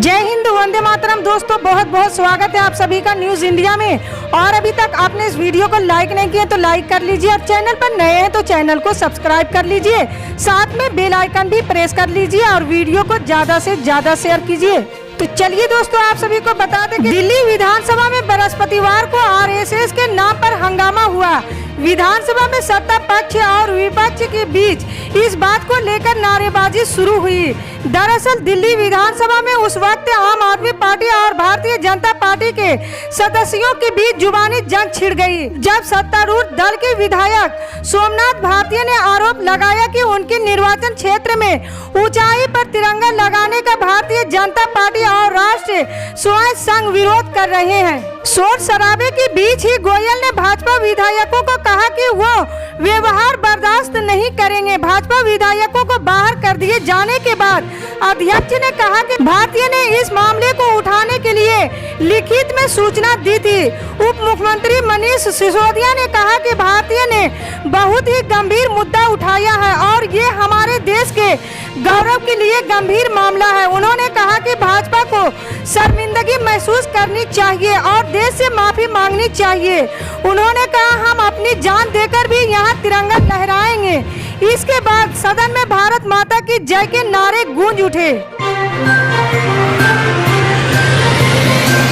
जय हिंद, वंदे मातरम। दोस्तों बहुत बहुत स्वागत है आप सभी का न्यूज इंडिया में। और अभी तक आपने इस वीडियो को लाइक नहीं किया तो लाइक कर लीजिए, और चैनल पर नए हैं तो चैनल को सब्सक्राइब कर लीजिए, साथ में बेल आइकन भी प्रेस कर लीजिए और वीडियो को ज्यादा से ज्यादा शेयर कीजिए। तो चलिए दोस्तों, आप सभी को बता दें कि दिल्ली विधानसभा में बृहस्पतिवार को आरएसएस के नाम पर हंगामा हुआ। विधानसभा में सत्ता पक्ष और विपक्ष के बीच इस बात को लेकर नारेबाजी शुरू हुई। दरअसल दिल्ली विधानसभा में उस वक्त आम आदमी पार्टी और भारतीय जनता पार्टी के सदस्यों के बीच जुबानी जंग छिड़ गई, जब सत्तारूढ़ दल के विधायक सोमनाथ भारती ने आरोप लगाया कि उनके निर्वाचन क्षेत्र में ऊंचाई पर तिरंगा लगाने का भारतीय जनता पार्टी और राष्ट्रीय स्वयं संघ विरोध कर रहे हैं। शोर शराबे के बीच ही गोयल ने भाजपा विधायकों को कहा कि वो व्यवहार बर्दाश्त नहीं करेंगे। भाजपा विधायकों को बाहर कर दिए जाने के बाद अध्यक्ष ने कहा कि भारतीय ने इस मामले को उठाने के लिए लिखित में सूचना दी थी। उप मुख्यमंत्री मनीष सिसोदिया ने कहा कि भारतीय ने बहुत ही गंभीर मुद्दा उठाया है और ये हमारे देश के गौरव के लिए गंभीर मामला है। उन्होंने कहा कि भाजपा को शर्मिंदगी महसूस करनी चाहिए और देश से माफी मांगनी चाहिए। उन्होंने कहा हम अपनी जान देकर भी यहाँ तिरंगा लहराएंगे। इसके बाद सदन में भारत माता की जय के नारे गूंज उठे।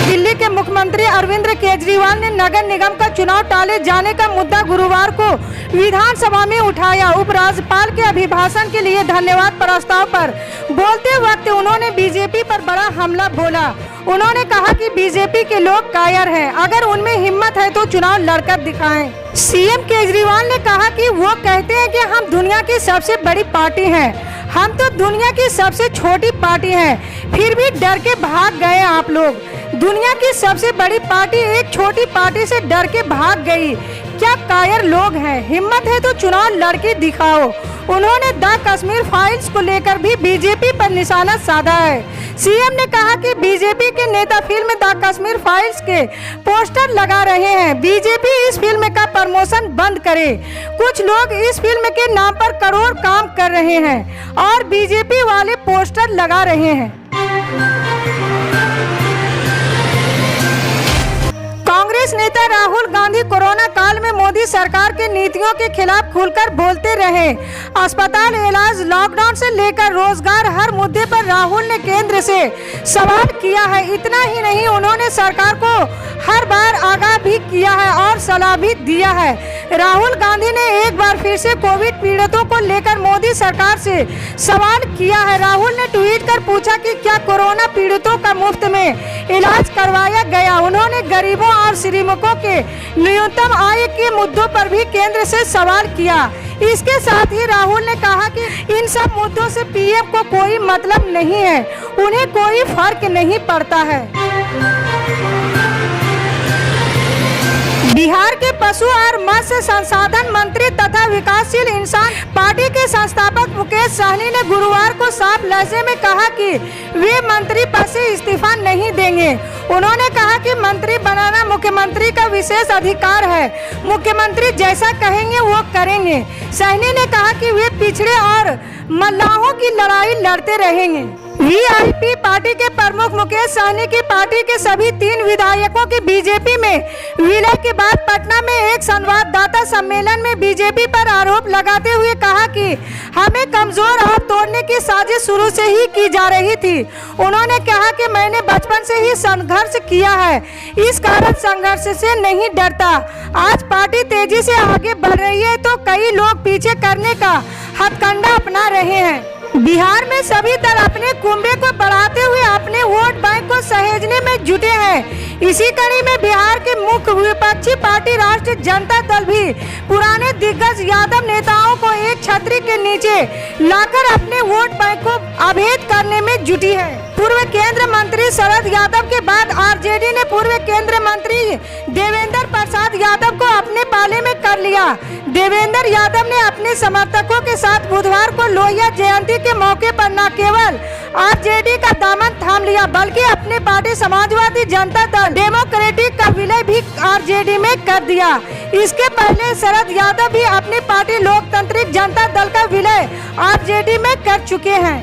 दिल्ली के मुख्यमंत्री अरविंद केजरीवाल ने नगर निगम का चुनाव टाले जाने का मुद्दा गुरुवार को विधानसभा में उठाया। उपराज्यपाल के अभिभाषण के लिए धन्यवाद प्रस्ताव पर बोलते वक्त उन्होंने बीजेपी पर बड़ा हमला बोला। उन्होंने कहा कि बीजेपी के लोग कायर हैं, अगर उनमें हिम्मत है तो चुनाव लड़कर दिखाएं। सीएम केजरीवाल ने कहा कि वो कहते हैं कि हम दुनिया की सबसे बड़ी पार्टी हैं, हम तो दुनिया की सबसे छोटी पार्टी हैं, फिर भी डर के भाग गए आप लोग। दुनिया की सबसे बड़ी पार्टी एक छोटी पार्टी से डर के भाग गई। क्या कायर लोग हैं, हिम्मत है तो चुनाव लड़के दिखाओ। उन्होंने द कश्मीर फाइल्स को लेकर भी बीजेपी पर निशाना साधा है। सीएम ने कहा कि बीजेपी के नेता फिल्म द कश्मीर फाइल्स के पोस्टर लगा रहे हैं। बीजेपी इस फिल्म का प्रमोशन बंद करे। कुछ लोग इस फिल्म के नाम पर करोड़ काम कर रहे हैं और बीजेपी वाले पोस्टर लगा रहे हैं। कांग्रेस नेता राहुल गांधी कोरोना काल में मोदी सरकार के नीतियों के खिलाफ खुलकर बोलते रहे। अस्पताल, इलाज, लॉकडाउन से लेकर रोजगार, हर मुद्दे पर राहुल ने केंद्र से सवाल किया है। इतना ही नहीं, उन्होंने सरकार को हर बार आगाह भी किया है और सलाह भी दिया है। राहुल गांधी ने एक बार फिर से कोविड पीड़ितों को लेकर मोदी सरकार से सवाल किया है। राहुल ने ट्वीट कर पूछा कि क्या कोरोना पीड़ितों का मुफ्त में इलाज करवाया गया। उन्होंने गरीबों और श्रमिकों के न्यूनतम आय के मुद्दों पर भी केंद्र से सवाल किया। इसके साथ ही राहुल ने कहा कि इन सब मुद्दों से पीएम को कोई मतलब नहीं है, उन्हें कोई फर्क नहीं पड़ता है। बिहार के पशु और मत्स्य संसाधन मंत्री तथा विकासशील इंसान पार्टी के संस्थापक मुकेश सहनी ने गुरुवार को साफ लहजे में कहा कि वे मंत्री पद से इस्तीफा नहीं देंगे। उन्होंने कहा कि मंत्री बनाना मुख्यमंत्री का विशेष अधिकार है, मुख्यमंत्री जैसा कहेंगे वो करेंगे। सहनी ने कहा कि वे पिछड़े और मल्लाहों की लड़ाई लड़ते रहेंगे। वीआईपी पार्टी के प्रमुख मुकेश सहनी की पार्टी के सभी 3 विधायकों की बीजेपी में विलय के बाद पटना में एक संवाददाता सम्मेलन में बीजेपी पर आरोप लगाते हुए कहा कि हमें कमजोर और तोड़ने की साजिश शुरू से ही की जा रही थी। उन्होंने कहा कि मैंने बचपन से ही संघर्ष किया है, इस कारण संघर्ष से नहीं डरता। आज पार्टी तेजी से आगे बढ़ रही है तो कई लोग पीछे करने का हथकंडा अपना रहे हैं। बिहार में सभी दल अपने कुंभे को बढ़ाते हुए अपने वोट बैंक को सहेजने में जुटे हैं। इसी कड़ी में बिहार के मुख्य विपक्षी पार्टी राष्ट्रीय जनता दल भी पुराने दिग्गज यादव नेताओं को एक छतरी के नीचे लाकर अपने वोट बैंक को अभेद करने में जुटी है। पूर्व केंद्र मंत्री शरद यादव के बाद आरजेडी ने पूर्व केंद्र मंत्री देवेंद्र प्रसाद यादव को अपने पाले में कर लिया। देवेंद्र यादव ने अपने समर्थकों के साथ बुधवार को लोहिया जयंती के मौके पर न केवल आरजेडी का दामन थाम लिया बल्कि अपने पार्टी समाजवादी जनता दल डेमोक्रेटिक का विलय भी आरजेडी में कर दिया। इसके पहले शरद यादव भी अपनी पार्टी लोकतांत्रिक जनता दल का विलय आरजेडी में कर चुके हैं।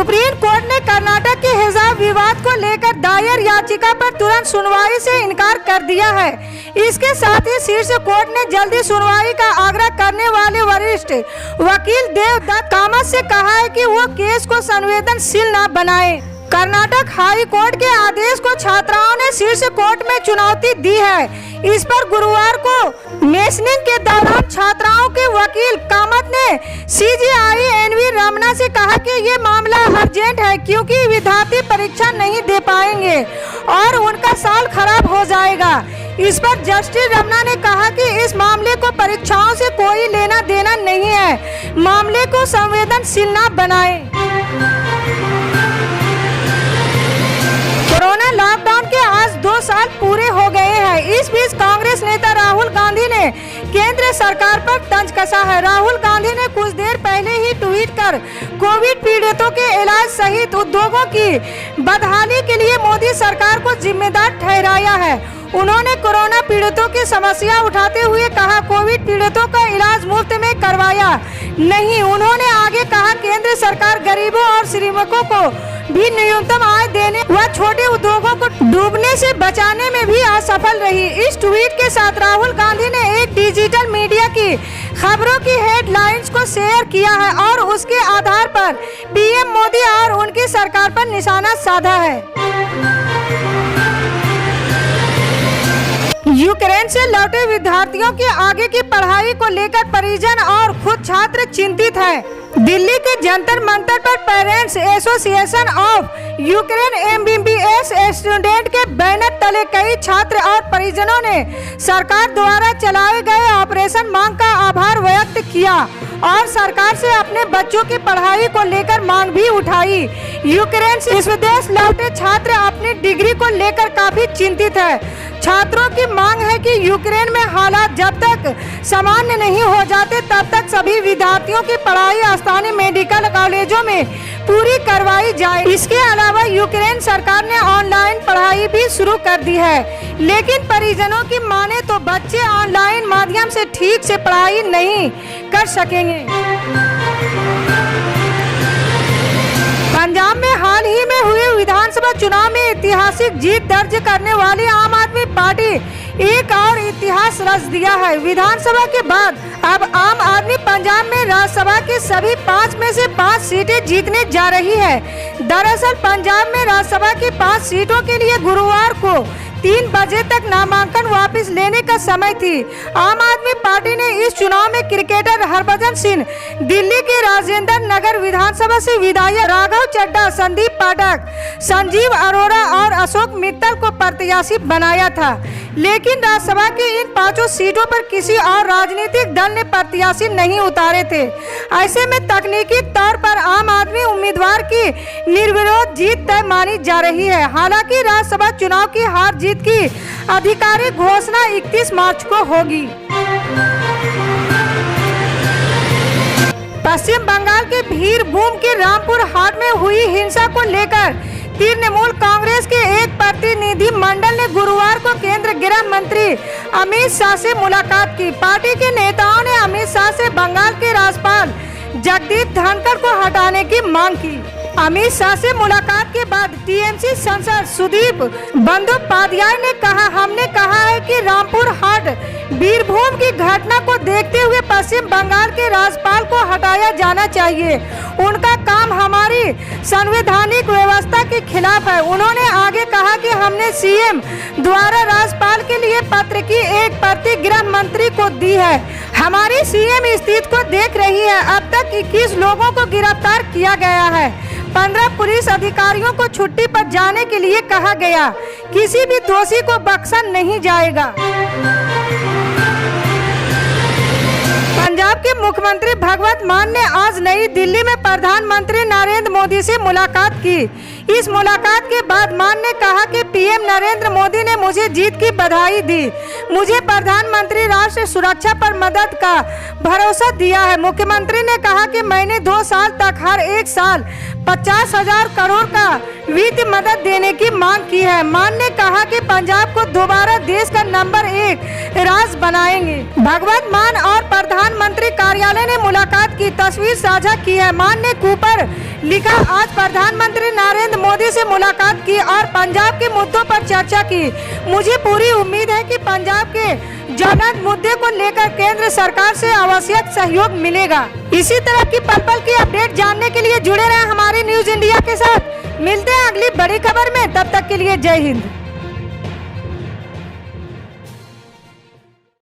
सुप्रीम कोर्ट ने कर्नाटक के हिजाब विवाद को लेकर दायर याचिका पर तुरंत सुनवाई से इनकार कर दिया है। इसके साथ ही शीर्ष कोर्ट ने जल्दी सुनवाई का आग्रह करने वाले वरिष्ठ वकील देवदत्त कामत से कहा है कि वो केस को संवेदनशील न बनाए। कर्नाटक हाई कोर्ट के आदेश को छात्राओं ने शीर्ष कोर्ट में चुनौती दी है। इस पर गुरुवार को मेसनिंग के दौरान छात्राओं के वकील कामत ने CJI NV रमना से कहा कि ये मामला अर्जेंट है क्योंकि विद्यार्थी परीक्षा नहीं दे पाएंगे और उनका साल खराब हो जाएगा। इस पर जस्टिस रमना ने कहा कि इस मामले को परीक्षाओं से कोई लेना देना नहीं है, मामले को संवेदनशील न बनाएं। कोरोना लॉकडाउन के आज 2 साल पूरे हो गए हैं। इस बीच कांग्रेस नेता राहुल गांधी ने केंद्र सरकार पर तंज कसा है। राहुल गांधी ने कुछ देर पहले ही ट्वीट कर कोविड पीड़ितों के इलाज सहित उद्योगों की बदहाली के लिए मोदी सरकार को जिम्मेदार ठहराया है। उन्होंने कोरोना पीड़ितों की समस्या उठाते हुए कहा, कोविड पीड़ितों का इलाज मुफ्त में करवाया नहीं। उन्होंने आगे कहा, केंद्र सरकार गरीबों और श्रमिकों को भी न्यूनतम आय देने व छोटे उद्योगों को डूबने से बचाने में भी असफल रही। इस ट्वीट के साथ राहुल गांधी ने एक डिजिटल मीडिया की खबरों की हेडलाइंस को शेयर किया है और उसके आधार पर पीएम मोदी और उनकी सरकार पर निशाना साधा है। यूक्रेन से लौटे विद्यार्थियों की आगे की पढ़ाई को लेकर परिजन और खुद छात्र चिंतित हैं। दिल्ली के जंतर मंतर पर parents association of Ukraine MBBS student के बैनर तले कई छात्र और परिजनों ने सरकार द्वारा चलाए गए ऑपरेशन मांग का आभार व्यक्त किया और सरकार से अपने बच्चों की पढ़ाई को लेकर मांग भी उठाई। यूक्रेन से स्वदेश लौटे छात्र अपनी डिग्री को लेकर काफी चिंतित है। छात्रों की मांग है कि यूक्रेन में हालात जब तक सामान्य नहीं हो जाते तब तक सभी विद्यार्थियों की पढ़ाई स्थानीय मेडिकल कॉलेजों में पूरी करवाई जाए। इसके अलावा यूक्रेन सरकार ने ऑनलाइन पढ़ाई भी शुरू कर दी है, लेकिन परिजनों की माने तो बच्चे ऑनलाइन माध्यम से ठीक से पढ़ाई नहीं कर सकेंगे। पंजाब में हाल ही में हुए विधानसभा चुनाव में ऐतिहासिक जीत दर्ज करने वाली आम आदमी पार्टी एक और इतिहास रच दिया है। विधानसभा के बाद अब आम आदमी पंजाब में राज्यसभा की सभी 5 में से 5 सीटें जीतने जा रही है। दरअसल पंजाब में राज्यसभा की 5 सीटों के लिए गुरुवार को 3 बजे तक नामांकन वापस लेने का समय थी। आम आदमी पार्टी ने इस चुनाव में क्रिकेटर हरभजन सिंह, दिल्ली के राजेंद्र नगर विधानसभा से विधायक राघव चड्ढा, संदीप पाठक, संजीव अरोड़ा और अशोक मित्तल को प्रत्याशी बनाया था, लेकिन राज्यसभा की इन 5 सीटों पर किसी और राजनीतिक दल ने प्रत्याशी नहीं उतारे थे। ऐसे में तकनीकी तौर पर आम आदमी उम्मीदवार की निर्विरोध जीत तय मानी जा रही है। हालांकि राज्यसभा चुनाव की हार जीत की आधिकारिक घोषणा 31 मार्च को होगी। पश्चिम बंगाल के बीरभूम के रामपुर हाट में हुई हिंसा को लेकर तृणमूल कांग्रेस के एक प्रतिनिधि मंडल ने गुरुवार को केंद्रीय गृह मंत्री अमित शाह से मुलाकात की। पार्टी के नेताओं ने अमित शाह से बंगाल के राज्यपाल जगदीप धनखड़ को हटाने की मांग की। अमित शाह से मुलाकात के बाद टीएमसी सांसद सुदीप बंदोपाध्याय ने कहा, हमने कहा है कि रामपुर हाट बीरभूम की घटना को देखते हुए पश्चिम बंगाल के राज्यपाल को हटाया जाना चाहिए। उनका काम हमारी संवैधानिक व्यवस्था के खिलाफ है। उन्होंने आगे कहा कि हमने सीएम द्वारा राज्यपाल के लिए पत्र की एक प्रति गृह मंत्री को दी है। हमारी सीएम स्थिति को देख रही है। अब तक 21 लोगों को गिरफ्तार किया गया है। 15 पुलिस अधिकारियों को छुट्टी पर जाने के लिए कहा गया। किसी भी दोषी को बख्शा नहीं जाएगा। पंजाब के मुख्यमंत्री भगवंत मान ने आज नई दिल्ली में प्रधानमंत्री नरेंद्र मोदी से मुलाकात की। इस मुलाकात के बाद मान ने कहा कि पीएम नरेंद्र मोदी ने मुझे जीत की बधाई दी। मुझे प्रधानमंत्री राष्ट्रीय सुरक्षा पर मदद का भरोसा दिया है। मुख्यमंत्री ने कहा कि मैंने 2 साल तक हर एक साल 50,000 करोड़ का वित्त मदद देने की मांग की है। मान ने कहा कि पंजाब को दोबारा देश का नंबर 1 राज्य बनाएंगे। भगवंत मान और प्रधानमंत्री कार्यालय ने मुलाकात की तस्वीर साझा की है। मान ने कूपर लिखा, आज प्रधानमंत्री नरेंद्र मोदी से मुलाकात की और पंजाब के मुद्दों पर चर्चा की। मुझे पूरी उम्मीद है कि पंजाब के ज्वलंत मुद्दे को लेकर केंद्र सरकार से आवश्यक सहयोग मिलेगा। इसी तरह की पल पल की अपडेट जानने के लिए जुड़े रहें हमारे न्यूज इंडिया के साथ। मिलते हैं अगली बड़ी खबर में, तब तक के लिए जय हिंद।